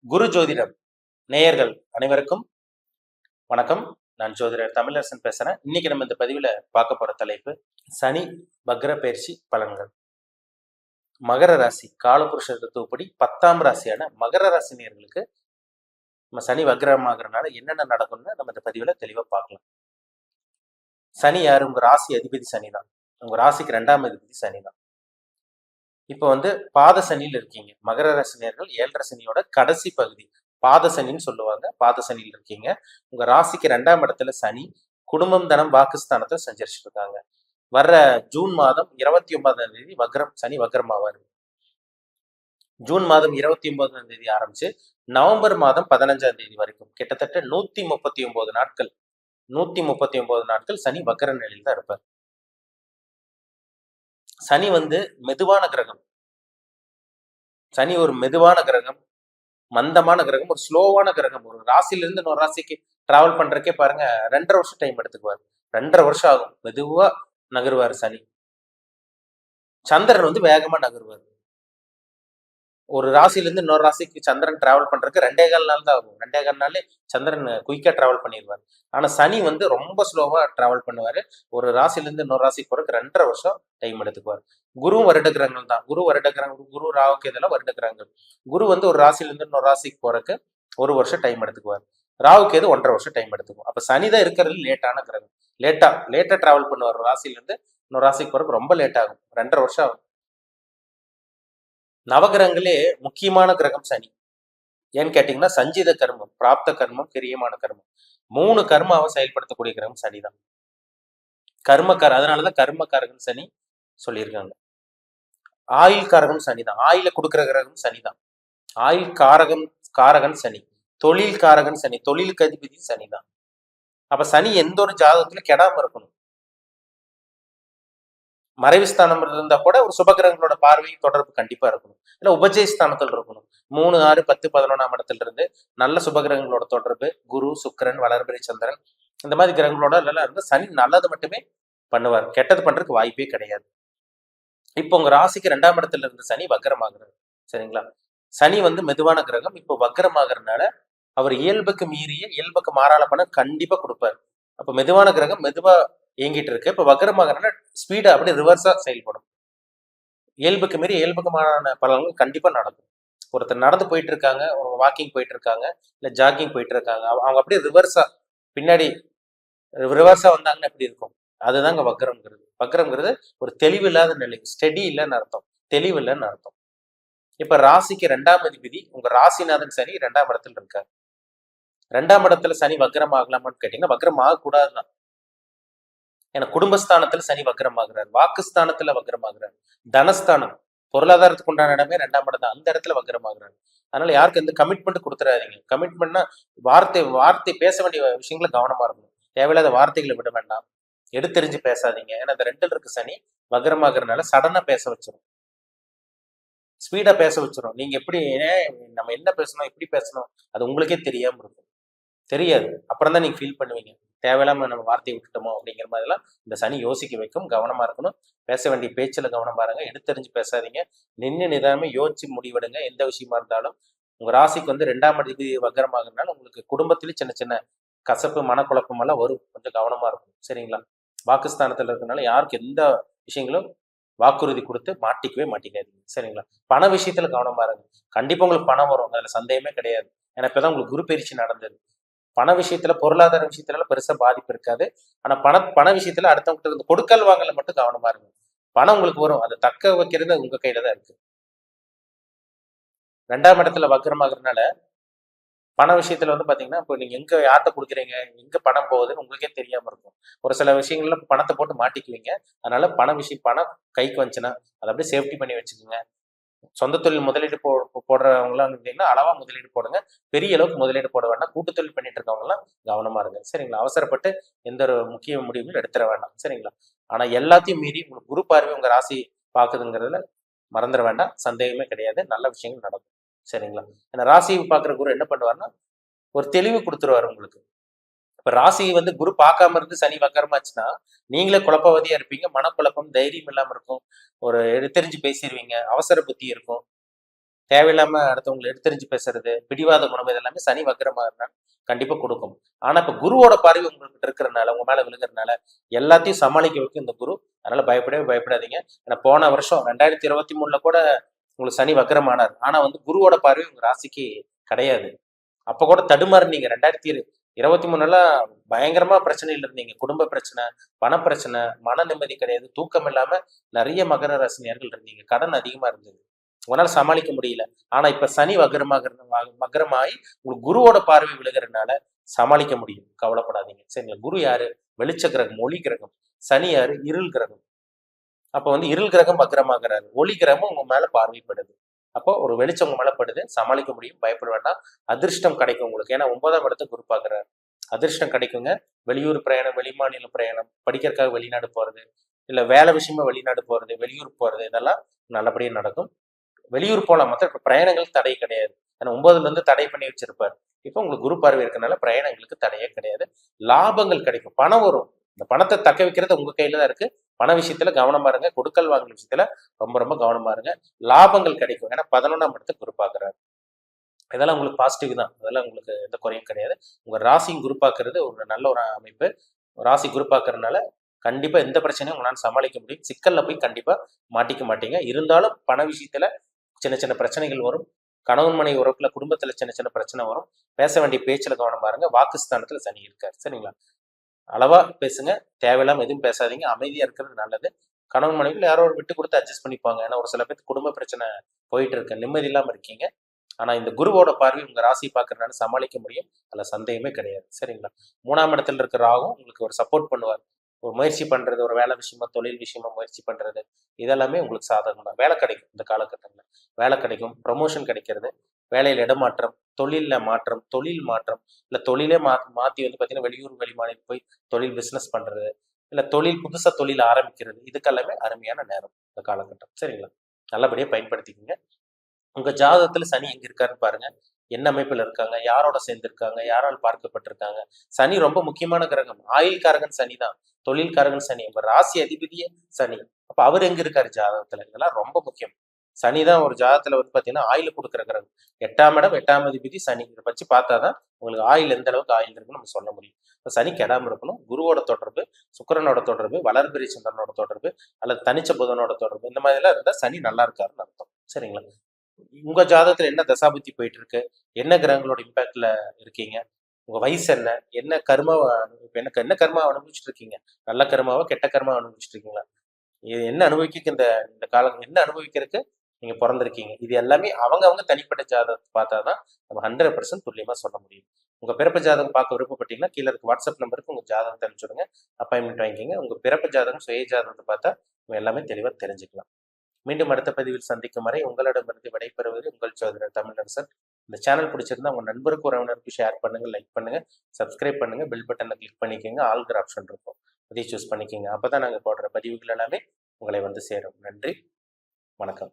குரு ஜோதிடம் நேயர்கள் அனைவருக்கும் வணக்கம். நான் ஜோதிடர் தமிழரசன் பேசுறேன். இன்னைக்கு நம்ம இந்த பதிவுல பார்க்க போற தலைப்பு சனி வக்ர பயிற்சி பலன்கள். மகர ராசி காலபுருஷ தத்துவப்படி 10ஆம் ராசியான மகர ராசி நேயர்களுக்கு நம்ம சனி வக்ரமாகறதுனால என்னென்ன நடக்கும்னு நம்ம இந்த பதிவுல தெளிவா பார்க்கலாம். சனி யாரு? உங்க ராசி அதிபதி சனி தான். உங்க ராசிக்கு 2ஆம் அதிபதி சனி தான். இப்போ பாத சனியில் இருக்கீங்க. மகர ராசி நேயர்கள் 7.5 சனியோட கடைசி பகுதி பாத சனின்னு சொல்லுவாங்க. பாத சனியில் இருக்கீங்க. உங்க ராசிக்கு 2ஆம் இடத்துல சனி குடும்பம் தனம் வாக்குஸ்தானத்தை சஞ்சரிச்சுட்டு இருக்காங்க. வர்ற ஜூன் மாதம் 29ஆம் தேதி சனி வக்ரம் ஆவார். ஜூன் மாதம் 29ஆம் தேதி ஆரம்பிச்சு நவம்பர் மாதம் 15ஆம் தேதி வரைக்கும் கிட்டத்தட்ட 139 நாட்கள் 139 நாட்கள் சனி வக்ர நிலையில் தான் இருப்பார். சனி மெதுவான கிரகம். சனி ஒரு மெதுவான கிரகம், மந்தமான கிரகம், ஒரு ஸ்லோவான கிரகம். ஒரு ராசில இருந்து இன்னொரு ராசிக்கு டிராவல் பண்றதுக்கே பாருங்க 2.5 வருஷம் டைம் எடுத்துக்குவார். 2.5 வருஷம் ஆகும். மெதுவா நகருவார் சனி. சந்திரன் வேகமா நகருவார். ஒரு ராசில இருந்து இன்னொரு ராசிக்கு சந்திரன் டிராவல் பண்றதுக்கு 2.25 நாள் தான் ஆகும். 2.25 நாளே சந்திரன் குயிக்கா டிராவல் பண்ணிடுவார். ஆனா சனி ரொம்ப ஸ்லோவா டிராவல் பண்ணுவாரு. ஒரு ராசில இருந்து இன்னொரு ராசிக்கு போறதுக்கு 2.5 வருஷம் டைம் எடுத்துக்குவார். குருவும் வருட கிரகங்கள் தான். குரு வருட கிரகங்கள், குரு ராவுக்கு இதெல்லாம் வருட கிரகங்கள். குரு ஒரு ராசில இருந்து இன்னொரு ராசிக்கு போறதுக்கு 1 வருஷம் டைம் எடுத்துக்குவார். ராவுக்கு 1.5 வருஷம் டைம் எடுத்துக்கும். அப்ப சனி தான் இருக்கிறது லேட்டான கிரகம். லேட்டா டிராவல் பண்ணுவார். ஒரு ராசில இருந்து இன்னொரு ராசிக்கு போறதுக்கு ரொம்ப லேட் ஆகும். 2.5 வருஷம் ஆகும். நவகிரகங்களே முக்கியமான கிரகம் சனி. ஏன்னு கேட்டீங்கன்னா சஞ்சித கர்மம், பிராப்த கர்மம், கிரியமான கர்மம், 3 கர்மாவை செயல்படுத்தக்கூடிய கிரகம் சனிதான். அதனாலதான் கர்மக்காரகன் சனி சொல்லியிருக்காங்க. ஆயுள் காரகம் சனிதான். ஆயில கொடுக்கிற கிரகம் சனிதான். ஆயுள் காரகன் சனி. தொழில் காரகன் சனி. தொழிலுக்கு அதிபதி சனிதான். அப்ப சனி எந்த ஒரு ஜாதகத்துல கெடாம இருக்கணும். மறைவு ஸ்தானம் இருந்தா கூட ஒரு சுபகிரகங்களோட பார்வை தொடர்பு கண்டிப்பா இருக்கணும். இல்ல உபஜய ஸ்தானத்தில் இருக்கணும். 3, 6, 10, 11ஆம் இடத்துல இருந்து நல்ல சுபகிரகங்களோட தொடர்பு, குரு, சுக்கிரன், வளர்பிறை சந்திரன், இந்த மாதிரி கிரகங்களோட எல்லாம் இருந்து சனி நல்லது மட்டுமே பண்ணுவார். கெட்டது பண்றதுக்கு வாய்ப்பே கிடையாது. இப்போ உங்க ராசிக்கு 2ஆம் இடத்துல இருந்து சனி வக்ரமாகிறது. சரிங்களா? சனி மெதுவான கிரகம். இப்போ வக்ரமாகறதுனால அவர் இயல்புக்கு மாறால பண்ண கண்டிப்பா கொடுப்பார். அப்ப மெதுவான கிரகம் மெதுவா இயங்கிட்டு இருக்கு. இப்ப வக்ரமாகறதுனால ஸ்பீடா அப்படியே ரிவர்ஸா செயல்படும். இயல்புக்கு மாறான பலன்கள் கண்டிப்பா நடக்கும். ஒருத்தர் நடந்து போயிட்டு இருக்காங்க, ஒரு வாக்கிங் போயிட்டு இருக்காங்க, இல்ல ஜாக்கிங் போயிட்டு இருக்காங்க, அவங்க அப்படியே பின்னாடி ரிவர்ஸா வந்தாங்கன்னா எப்படி இருக்கும்? அதுதாங்க வக்ரம்ங்கிறது. வக்ரம்ங்கிறது ஒரு தெளிவில்லாத நிலை, ஸ்டெடி இல்லைன்னு அர்த்தம், தெளிவு இல்லைன்னு அர்த்தம். இப்ப ராசிக்கு 2ஆம் அதிபதி உங்க ராசிநாதன் சனி 2ஆம் இடத்துல இருக்காரு. 2ஆம் இடத்துல சனி வக்ரம் ஆகலாமான்னு கேட்டீங்கன்னா வக்ரம் ஆகக்கூடாதுதான். ஏன்னா குடும்பஸ்தானத்துல சனி வக்ரமாகிறார், வாக்குஸ்தானத்துல வக்ரமாகிறார், தனஸ்தானம் பொருளாதாரத்துக்கு உண்டான இடமே 2ஆம் இடம் தான். அந்த இடத்துல வக்ரமாகிறார். அதனால யாருக்கு எந்த கமிட்மெண்ட் கொடுத்துறாதீங்க. கமிட்மெண்ட்னா வார்த்தை பேச வேண்டிய விஷயங்கள கவனமா இருக்கணும். தேவையில்லாத வார்த்தைகளை விட வேண்டாம். எடுத்தெறிஞ்சு பேசாதீங்க. ஏன்னா அந்த 2ல் இருக்கு சனி வக்ரமாகறதுனால சடனா பேச வச்சிரும், ஸ்பீடா பேச வச்சிரும். நீங்க எப்படி நம்ம என்ன பேசணும், எப்படி பேசணும் அது உங்களுக்கே தெரியாம இருக்கும். தெரியாது. அப்புறம் தான் நீங்க ஃபீல் பண்ணுவீங்க, தேவையில்லாம நம்ம வார்த்தையை விட்டுட்டோமோ அப்படிங்கிற மாதிரிலாம் இந்த சனி யோசிக்க வைக்கும். கவனமா இருக்கணும். பேச வேண்டிய பேச்சுல கவனம் பாருங்க. எடுத்தறிஞ்சு பேசாதீங்க. நின்று நிதானமே யோசிச்சு முடிவெடுங்க. எந்த விஷயமா இருந்தாலும் உங்க ராசிக்கு 2ஆம் அதிபதி வக்ரமாகறதுனால உங்களுக்கு குடும்பத்திலேயே சின்ன சின்ன கசப்பு, மனக்குழப்பம் எல்லாம் வரும். கொஞ்சம் கவனமா இருக்கும். சரிங்களா? வாக்குஸ்தானத்துல இருக்கனால யாருக்கு எந்த விஷயங்களும் வாக்குறுதி கொடுத்து மாட்டிக்கவே மாட்டிக்காதீங்க. சரிங்களா? பண விஷயத்துல கவனமா இருங்க. கண்டிப்பா உங்களுக்கு பணம் வரும், அதுல சந்தேகமே கிடையாது. ஏன்னா இப்பதான் உங்களுக்கு குரு பயிற்சி நடந்தது. பண விஷயத்துல, பொருளாதார விஷயத்துல எல்லாம் பெருசா பாதிப்பு இருக்காது. ஆனா பண விஷயத்துல அடுத்தவங்க இருந்து கொடுக்கல் வாங்கல மட்டும் கவனமா இருங்க. பணம் உங்களுக்கு வரும், அதை தக்க வைக்கிறது உங்க கையில தான் இருக்கு. 2ஆம் இடத்துல வக்ரமாகறதுனால பண விஷயத்துல பாத்தீங்கன்னா இப்போ நீங்க எங்க யார்கிட்ட கொடுக்குறீங்க, எங்க பணம் போகுதுன்னு உங்களுக்கே தெரியாம இருக்கும். ஒரு சில விஷயங்கள்ல பணத்தை போட்டு மாட்டிக்குவீங்க. அதனால பணம் கைக்கு வந்துச்சுன்னா அதை அப்படியே சேஃப்டி பண்ணி வச்சுக்கோங்க. சொந்த தொழில் முதலீடு போடுறவங்களாம் இருந்தீங்கன்னா அளவா முதலீடு போடுங்க. பெரிய அளவுக்கு முதலீடு போட வேண்டாம். கூட்டு தொழில் பண்ணிட்டு இருக்கவங்க எல்லாம் கவனமா இருங்க. சரிங்களா? அவசரப்பட்டு எந்த ஒரு முக்கிய முடிவுகளும் எடுத்துட வேண்டாம். சரிங்களா? ஆனா எல்லாத்தையும் மீறி உங்களுக்கு குரு பார்வை உங்க ராசி பாக்குதுங்கிறதுல மறந்துட வேண்டாம். சந்தேகமே கிடையாது. நல்ல விஷயங்கள் நடக்கும். சரிங்களா? ஏன்னா ராசியை பாக்குற குரு என்ன பண்ணுவாருன்னா ஒரு தெளிவு கொடுத்துருவாரு உங்களுக்கு. இப்ப ராசி குரு பார்க்காம இருந்து சனி வக்கரமாச்சுன்னா நீங்களே குழப்பவதியா இருப்பீங்க. மனக்குழப்பம், தைரியம் இல்லாம இருக்கும். ஒரு எடுத்தெறிஞ்சு பேசிடுவீங்க. அவசர புத்தி இருக்கும். தேவையில்லாம அடுத்தவங்களை எடுத்தெறிஞ்சு பேசுறது, பிடிவாத குணம் இதெல்லாமே சனி வக்ரமா இருந்தால் கண்டிப்பா கொடுக்கும். ஆனா இப்ப குருவோட பார்வை உங்களுக்கு இருக்கிறதுனால, உங்க மேல விழுகிறதுனால எல்லாத்தையும் சமாளிக்க வைக்கும் இந்த குரு. அதனால பயப்படவே பயப்படாதீங்க. ஏன்னா போன வருஷம் 2023ல கூட உங்களுக்கு சனி வக்ரமானார். ஆனா குருவோட பார்வை உங்க ராசிக்கு கிடையாது. அப்ப கூட தடுமாறுனீங்க. 2023 பயங்கரமா பிரச்சனையில இருந்தீங்க. குடும்ப பிரச்சனை, பணப்பிரச்சனை, மன நிம்மதி கிடையாது, தூக்கம் இல்லாம நிறைய மகர ராசினியர்கள் இருந்தீங்க. கடன் அதிகமா இருந்தது. உங்களால சமாளிக்க முடியல. ஆனா இப்ப சனி வக்ரமாயி உங்களுக்கு குருவோட பார்வை விழுகிறதுனால சமாளிக்க முடியும். கவலைப்படாதீங்க. சரிங்களா? குரு யாரு? வெளிச்ச கிரகம், ஒளி கிரகம். சனி யாரு? இருள் கிரகம். அப்ப இருள் கிரகம் வக்ரமாகிறாரு. ஒளி கிரகம் உங்க மேல பார்வைப்படுது. அப்போ ஒரு வெளிச்சம் உங்க மேல படுது, சமாளிக்க முடியும், பயப்பட வேண்டாம். அதிர்ஷ்டம் கிடைக்கும் உங்களுக்கு. ஏன்னா 9ஆம் இடத்தை குரு பார்க்கிறாரு. அதிர்ஷ்டம் கிடைக்குங்க. வெளியூர் பிரயாணம், வெளிமாநில பிரயாணம், படிக்கிறதுக்காக வெளிநாடு போறது, இல்ல வேலை விஷயமா வெளிநாடு போறது, வெளியூர் போறது, இதெல்லாம் நல்லபடியா நடக்கும். வெளியூர் போலாம், மற்ற பிரயாணங்கள் தடை கிடையாது. ஏன்னா 9ல இருந்து தடை பண்ணி வச்சிருப்பாரு. இப்போ உங்களுக்கு குரு பார்வை இருக்கனால பிரயாணங்களுக்கு தடையே கிடையாது. லாபங்கள் கிடைக்கும், பணம் வரும். இந்த பணத்தை தக்க வைக்கிறது உங்க கையில தான் இருக்கு. பண விஷயத்துல கவனமா இருங்க. கொடுக்கல் வாங்கல் விஷயத்துல ரொம்ப ரொம்ப கவனமா இருங்க. லாபங்கள் கிடைக்கும். ஏன்னா 11ஆம் இடத்தை குரு பார்க்கிறாரு. இதெல்லாம் உங்களுக்கு பாசிட்டிவ் தான். அதெல்லாம் உங்களுக்கு எந்த குறையும் கிடையாது. உங்க ராசி குரு பார்க்கறது ஒரு நல்ல ஒரு அமைப்பு. ராசி குரு பார்க்கறதுனால கண்டிப்பா எந்த பிரச்சனையும் உங்களால சமாளிக்க முடியும். சிக்கல்ல போய் கண்டிப்பா மாட்டிக்க மாட்டீங்க. இருந்தாலும் பண விஷயத்துல சின்ன சின்ன பிரச்சனைகள் வரும். கணவன் மனைவி உறவுல குடும்பத்துல சின்ன சின்ன பிரச்சனை வரும். பேச வேண்டிய பேச்சுல கவனமா இருங்க. வாக்குஸ்தானத்துல சனி இருக்காரு. சரிங்களா? அளவா பேசுங்க. தேவையில்லாம எதுவும் பேசாதீங்க. அமைதியா இருக்கிறது நல்லது. கணவன் மனைவியில் யாரோ ஒரு விட்டு கொடுத்து அட்ஜஸ்ட் பண்ணிப்பாங்க. ஏன்னா ஒரு சில பேருக்கு குடும்ப பிரச்சனை போயிட்டு இருக்கு, நிம்மதி இல்லாம இருக்கீங்க. ஆனா இந்த குருவோட பார்வை உங்க ராசி பார்க்கறதுனால சமாளிக்க முடியும். அதுல சந்தேகமே கிடையாது. சரிங்களா? 3ஆம் இடத்துல இருக்கிற ராகும் உங்களுக்கு ஒரு சப்போர்ட் பண்ணுவார். ஒரு முயற்சி பண்றது, ஒரு வேலை விஷயமா, தொழில் விஷயமா முயற்சி பண்றது, இதெல்லாமே உங்களுக்கு சாதகம் தான். வேலை கிடைக்கும் இந்த காலகட்டங்களில். வேலை கிடைக்கும், ப்ரமோஷன் கிடைக்கிறது, வேலையில் இடமாற்றம், தொழிலில் மாற்றம், தொழில் மாற்றம், இல்லை தொழிலே மாற்றி பார்த்தீங்கன்னா வெளியூர் வெளிமாநிலம் போய் தொழில் பிஸ்னஸ் பண்ணுறது, இல்லை தொழில் புதுசாக தொழில் ஆரம்பிக்கிறது, இதுக்கெல்லாமே அருமையான நேரம் இந்த காலகட்டம். சரிங்களா? நல்லபடியாக பயன்படுத்திக்கோங்க. உங்கள் ஜாதகத்தில் சனி எங்கே இருக்காருன்னு பாருங்க. என்ன அமைப்பில் இருக்காங்க, யாரோட சேர்ந்திருக்காங்க, யாரால் பார்க்கப்பட்டிருக்காங்க. சனி ரொம்ப முக்கியமான கிரகம். ஆயுள்காரகன் சனி தான், தொழில்காரகன் சனி, உங்க ராசி அதிபதியே சனி. அப்ப அவர் எங்க இருக்காரு ஜாதகத்துல? இதெல்லாம் ரொம்ப முக்கியம். சனி தான் ஒரு ஜாதகத்துல பாத்தீங்கன்னா ஆயுள் கொடுக்குற கிரகம். 8ஆம் இடம், 8ஆம் அதிபதி சனி. இதை வச்சு பார்த்தாதான் உங்களுக்கு ஆயுள் எந்த அளவுக்கு ஆயுள் இருக்குன்னு நம்ம சொல்ல முடியும். இப்போ சனி கெடாம இருக்கணும். குருவோட தொடர்பு, சுக்கிரனோட தொடர்பு, வளர்பிறை சந்திரனோட தொடர்பு, அல்லது தனிச்ச புதனோட தொடர்பு, இந்த மாதிரி எல்லாம் இருந்தா சனி நல்லா இருக்காருன்னு அர்த்தம். சரிங்களா? உங்க ஜாதகத்துல என்ன தசாபுத்தி போயிட்டு இருக்கு, என்ன கிரகங்களோட இம்பாக்ட்ல இருக்கீங்க, உங்க வயசு என்ன, என்ன கர்மாவை என்ன கர்மாவை அனுபவிச்சுட்டு இருக்கீங்க, நல்ல கர்மாவா கெட்ட கர்மாவை அனுபவிச்சுட்டு இருக்கீங்களா, இது என்ன அனுபவிக்க இந்த இந்த காலம் என்ன அனுபவிக்கிறதுக்கு நீங்க பிறந்திருக்கீங்க, இது எல்லாமே அவங்க தனிப்பட்ட ஜாதகத்தை பார்த்தாதான் நம்ம 100% துல்லியமா சொல்ல முடியும். உங்க பிறப்பு ஜாதகம் பார்க்க விருப்பப்பட்டீங்கன்னா கீழே இருக்க வாட்ஸ்அப் நம்பருக்கு உங்க ஜாதகத்தை அனுப்பிச்சுடுங்க, அப்பாயின்மெண்ட் வாங்கிக்கோங்க. உங்க பிறப்பு ஜாதகம் சுய ஜாதகத்தை பார்த்தா எல்லாமே தெளிவா தெரிஞ்சுக்கலாம். மீண்டும் அடுத்த பதிவில் சந்திக்கும் வரை உங்களிடமிருந்து விடைபெறுவது உங்கள் ஜோதிடர் தமிழரசன். இந்த சேனல் பிடிச்சிருந்தா உங்க நண்பருக்கு உறவினருக்கு ஷேர் பண்ணுங்க, லைக் பண்ணுங்க, சப்ஸ்கிரைப் பண்ணுங்க, பெல் பட்டனை கிளிக் பண்ணிக்கோங்க. ஆல்கிற ஆப்ஷன் இருக்கும், அதையும் சூஸ் பண்ணிக்கோங்க. அப்பதான் நாங்கள் போடுற பதிவுகள் எல்லாமே உங்களை சேரும். நன்றி, வணக்கம்.